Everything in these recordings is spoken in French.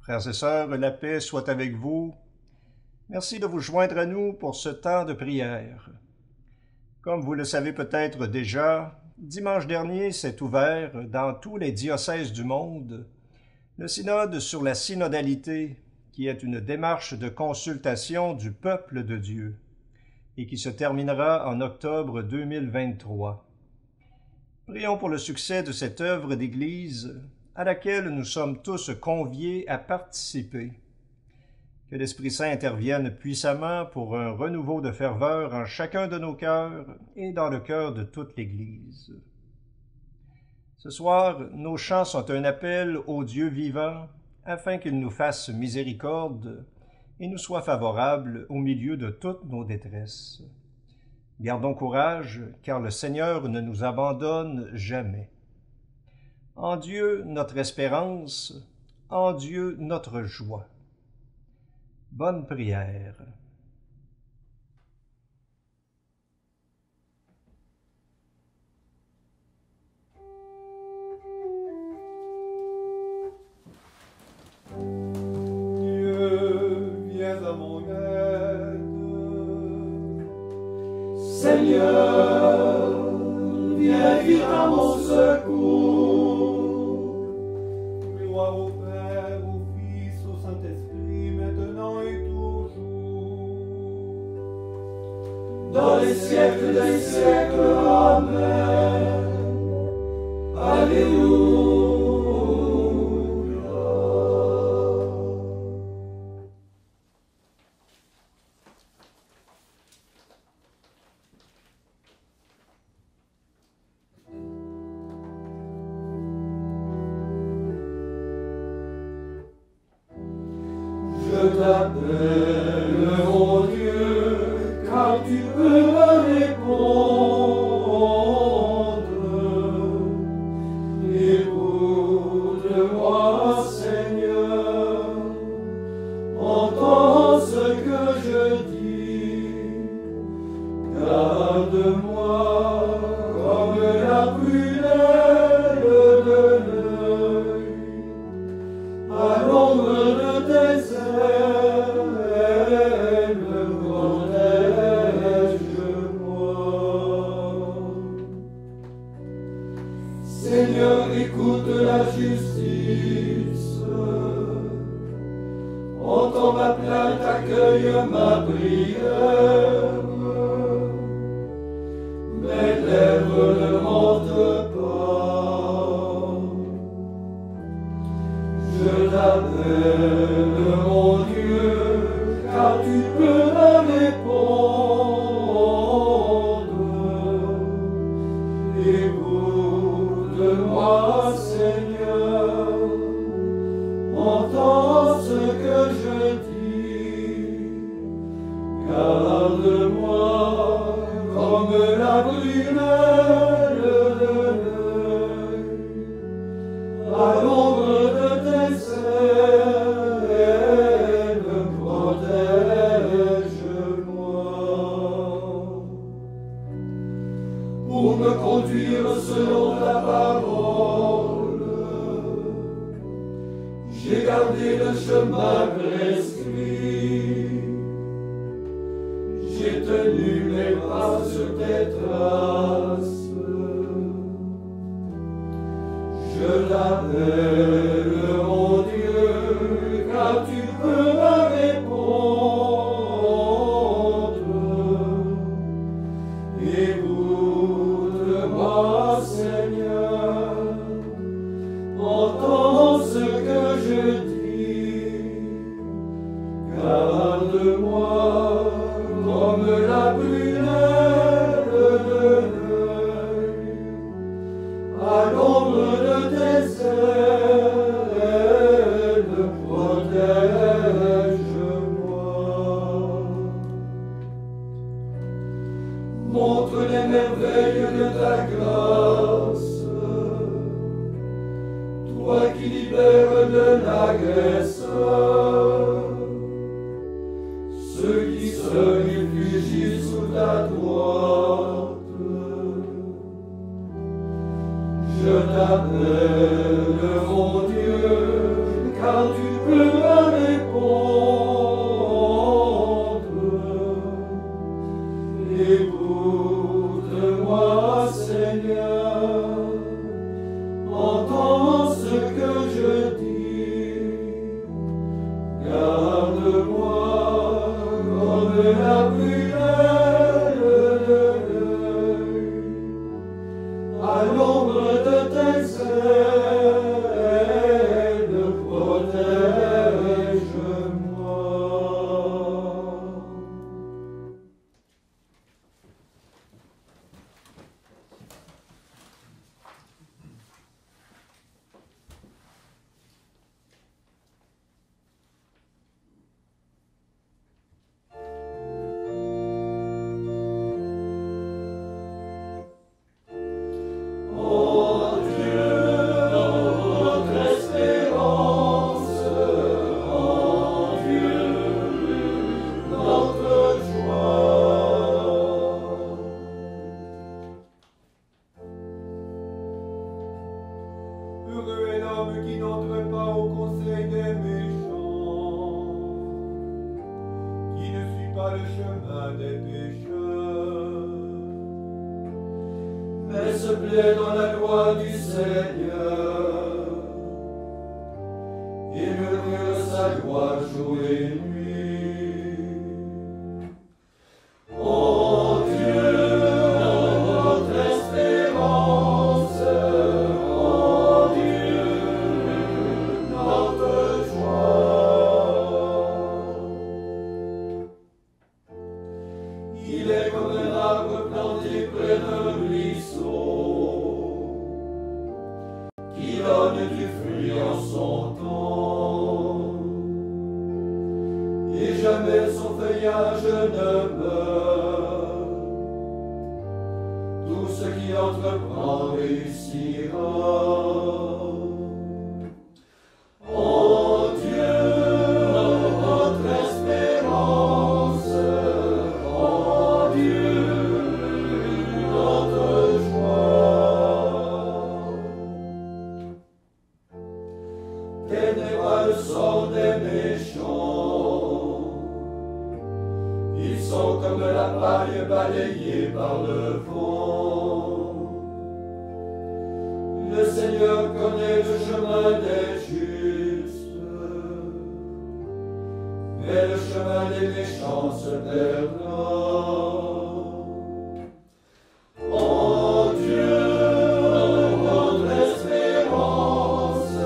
Frères et sœurs, la paix soit avec vous. Merci de vous joindre à nous pour ce temps de prière. Comme vous le savez peut-être déjà, dimanche dernier s'est ouvert dans tous les diocèses du monde le synode sur la synodalité, qui est une démarche de consultation du peuple de Dieu et qui se terminera en octobre 2023. Prions pour le succès de cette œuvre d'Église à laquelle nous sommes tous conviés à participer. Que l'Esprit Saint intervienne puissamment pour un renouveau de ferveur en chacun de nos cœurs et dans le cœur de toute l'Église. Ce soir, nos chants sont un appel au Dieu vivant afin qu'il nous fasse miséricorde et nous soit favorable au milieu de toutes nos détresses. Gardons courage, car le Seigneur ne nous abandonne jamais. En Dieu notre espérance, en Dieu notre joie. Bonne prière. Dieu, viens à mon aide. Seigneur, viens vite à mon secours. Gloire au Père, au Fils, au Saint-Esprit, maintenant et toujours. Dans les siècles des siècles, Amen. Alléluia. Je t'appelle, mon Dieu, car tu peux me répondre. Écoute-moi, Seigneur, entends ce que je dis. Garde-moi comme la prunelle de l'œil, à l'ombre de tes ailes, protège-moi. Seigneur, écoute la justice, entends ma plainte, accueille ma prière. Mes lèvres ne mentent pas. Je t'appelle, mon Dieu, car tu peux me répondre. Écoute-moi, Seigneur, entends ce que je dis. Garde-moi comme la prunelle de l'œil, à l'ombre de tes ailes, protège-moi. Pour me conduire selon ta parole, j'ai gardé le chemin prescrit. J'ai tenu mes pas sur tes traces. Je l'appelle, mon Dieu, car tu peux me répondre. Écoute-moi, Seigneur, entends ce que je dis. Garde-moi comme la prunelle de l'œil, à l'ombre de tes ailes, protège-moi. Montre les merveilles de ta grâce, toi qui libères de l'agresseur ceux qui se réfugient sous ta droite. Je t'appelle, mon Dieu, car tu peux homme qui n'entre pas au conseil des méchants, qui ne suit pas le chemin des pécheurs, mais se plaît dans la loi du Seigneur, et murmure sa loi jour et nuit. Ô Dieu, notre espérance, ô Dieu, notre joie. Il est comme un arbre planté près d'un ruisseau, qui donne du fruit en son temps, et jamais son feuillage ne meurt. Tout ce qui entreprend réussira. Ô Dieu, notre espérance, ô Dieu, notre joie. Tel n'est pas le sort des méchants, ils sont comme la paille balayée par le vent. Le Seigneur connaît le chemin des justes, mais le chemin des méchants se perdra. Ô Dieu, notre espérance,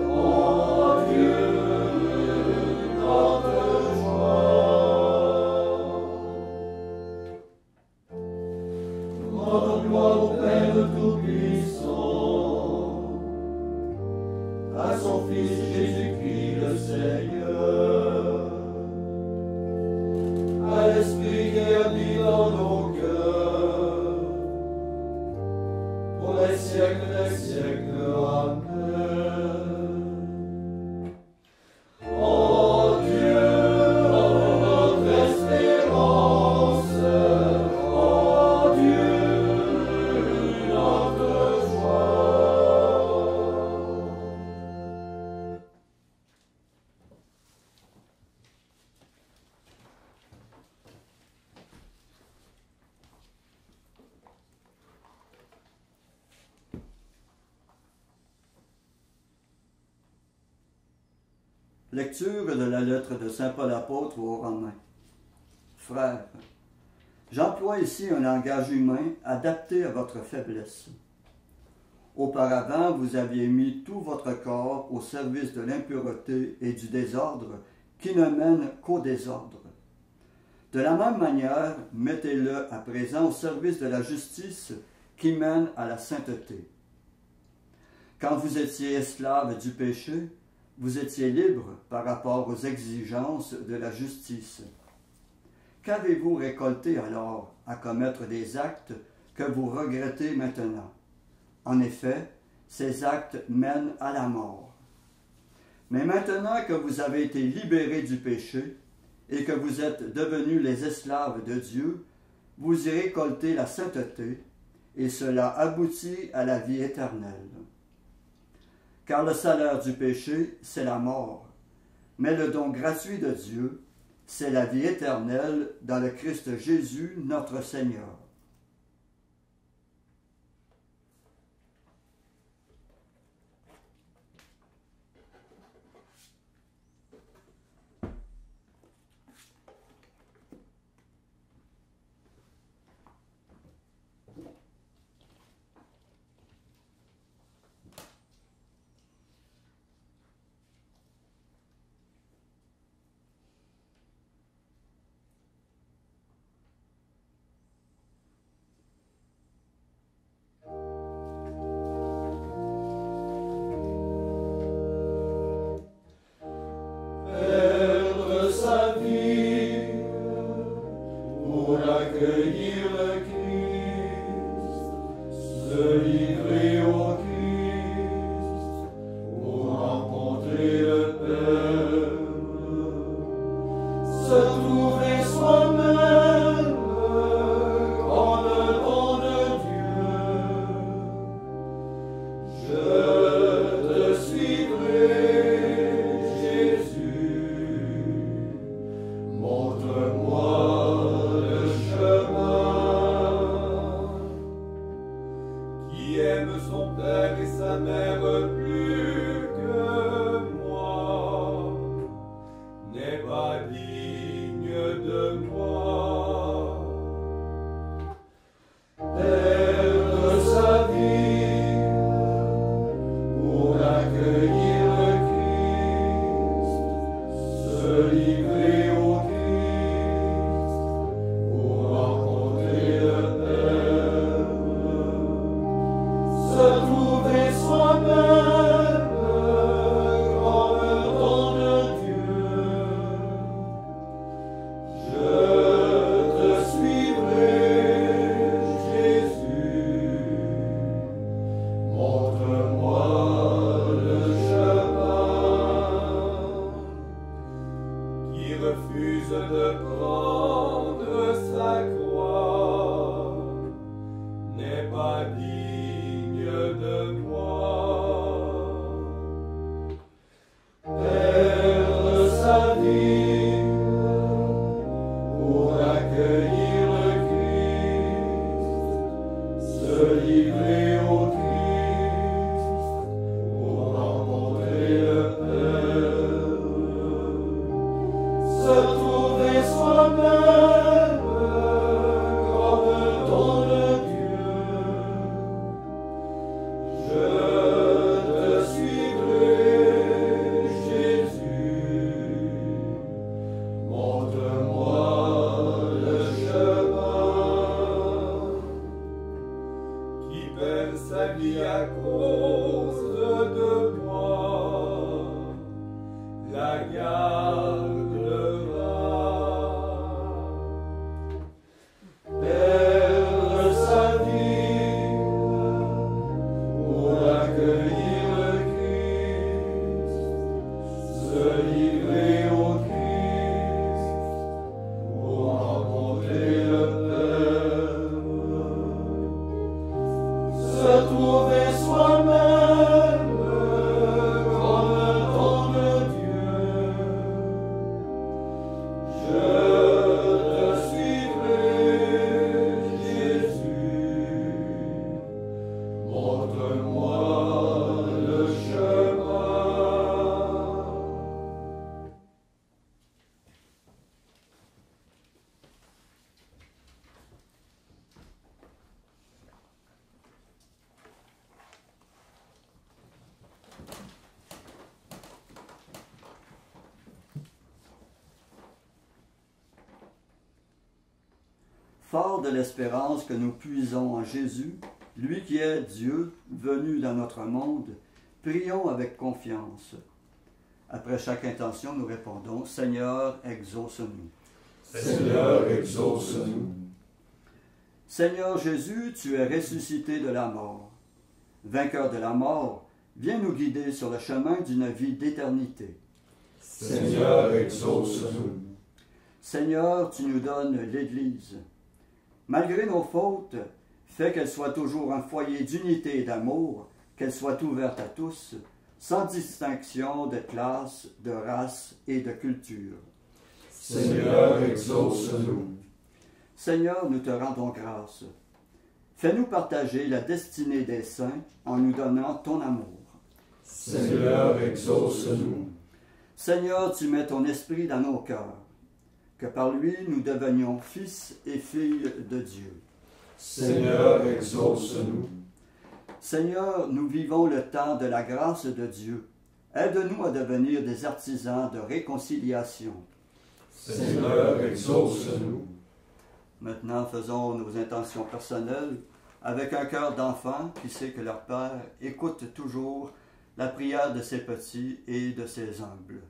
ô Dieu, notre joie. Rendons gloire au Père Tout-Puissant, à son Fils Jésus-Christ le Seigneur, à l'Esprit qui habite dans nos cœurs, pour les siècles des siècles. Amen. Ô Dieu, notre espérance, ô Dieu, notre joie. Lecture de la lettre de saint Paul apôtre aux Romains. Frères, j'emploie ici un langage humain adapté à votre faiblesse. Auparavant, vous aviez mis tout votre corps au service de l'impureté et du désordre qui ne mènent qu'au désordre. De la même manière, mettez-le à présent au service de la justice qui mène à la sainteté. Quand vous étiez esclaves du péché, vous étiez libres par rapport aux exigences de la justice. Qu'avez-vous récolté alors à commettre des actes que vous regrettez maintenant? En effet, ces actes mènent à la mort. Mais maintenant que vous avez été libérés du péché et que vous êtes devenus les esclaves de Dieu, vous y récoltez la sainteté, et cela aboutit à la vie éternelle. Car le salaire du péché, c'est la mort, mais le don gratuit de Dieu, c'est la vie éternelle dans le Christ Jésus, notre Seigneur. Fort de l'espérance que nous puisons en Jésus, lui qui est Dieu, venu dans notre monde, prions avec confiance. Après chaque intention, nous répondons, Seigneur, exauce-nous. Seigneur, exauce-nous. Seigneur Jésus, tu es ressuscité de la mort. Vainqueur de la mort, viens nous guider sur le chemin d'une vie d'éternité. Seigneur, exauce-nous. Seigneur, tu nous donnes l'Église. Malgré nos fautes, fais qu'elle soit toujours un foyer d'unité et d'amour, qu'elle soit ouverte à tous, sans distinction de classe, de race et de culture. Seigneur, exauce-nous. Seigneur, nous te rendons grâce. Fais-nous partager la destinée des saints en nous donnant ton amour. Seigneur, exauce-nous. Seigneur, tu mets ton esprit dans nos cœurs, que par lui nous devenions fils et filles de Dieu. Seigneur, exauce-nous. Seigneur, nous vivons le temps de la grâce de Dieu. Aide-nous à devenir des artisans de réconciliation. Seigneur, exauce-nous. Maintenant, faisons nos intentions personnelles avec un cœur d'enfant qui sait que leur Père écoute toujours la prière de ses petits et de ses humbles.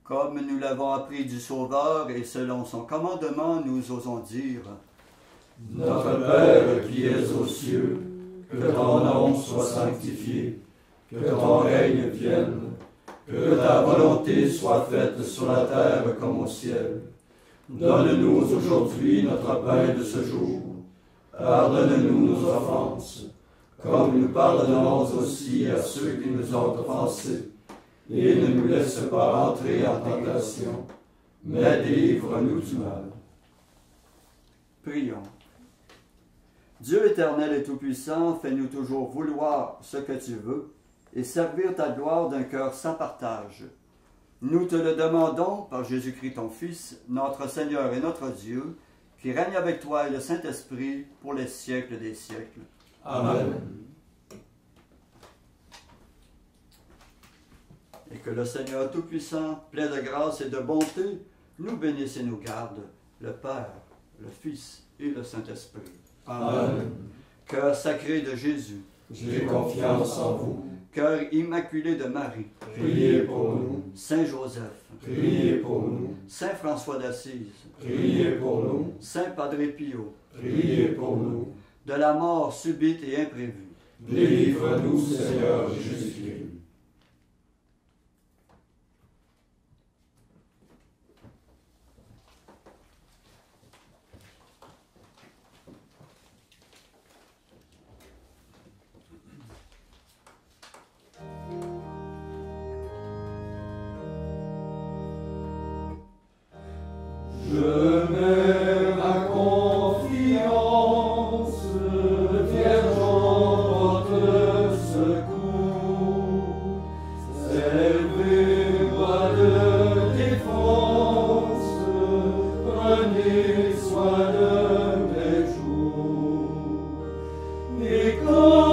Comme nous l'avons appris du Sauveur et selon son commandement, nous osons dire « Notre Père qui es aux cieux, que ton nom soit sanctifié, que ton règne vienne, que ta volonté soit faite sur la terre comme au ciel. Donne-nous aujourd'hui notre pain de ce jour. Pardonne-nous nos offenses, comme nous pardonnons aussi à ceux qui nous ont offensés. Et ne nous laisse pas entrer en tentation, mais délivre-nous du mal. » Prions. Dieu éternel et tout-puissant, fais-nous toujours vouloir ce que tu veux et servir ta gloire d'un cœur sans partage. Nous te le demandons par Jésus-Christ ton Fils, notre Seigneur et notre Dieu, qui règne avec toi et le Saint-Esprit pour les siècles des siècles. Amen. Et que le Seigneur Tout-Puissant, plein de grâce et de bonté, nous bénisse et nous garde, le Père, le Fils et le Saint-Esprit. Amen. Cœur sacré de Jésus, J'ai confiance en vous. cœur immaculé de Marie, Priez pour nous. Saint Joseph, Priez pour nous. Saint François d'Assise, Priez pour nous. Saint Padre Pio, Priez pour nous. de la mort subite et imprévue, Délivre-nous, Seigneur Jésus-Christ. Je mets ma confiance, Vierge en votre secours. Servez-moi de défense, prenez soin de mes jours. Et quand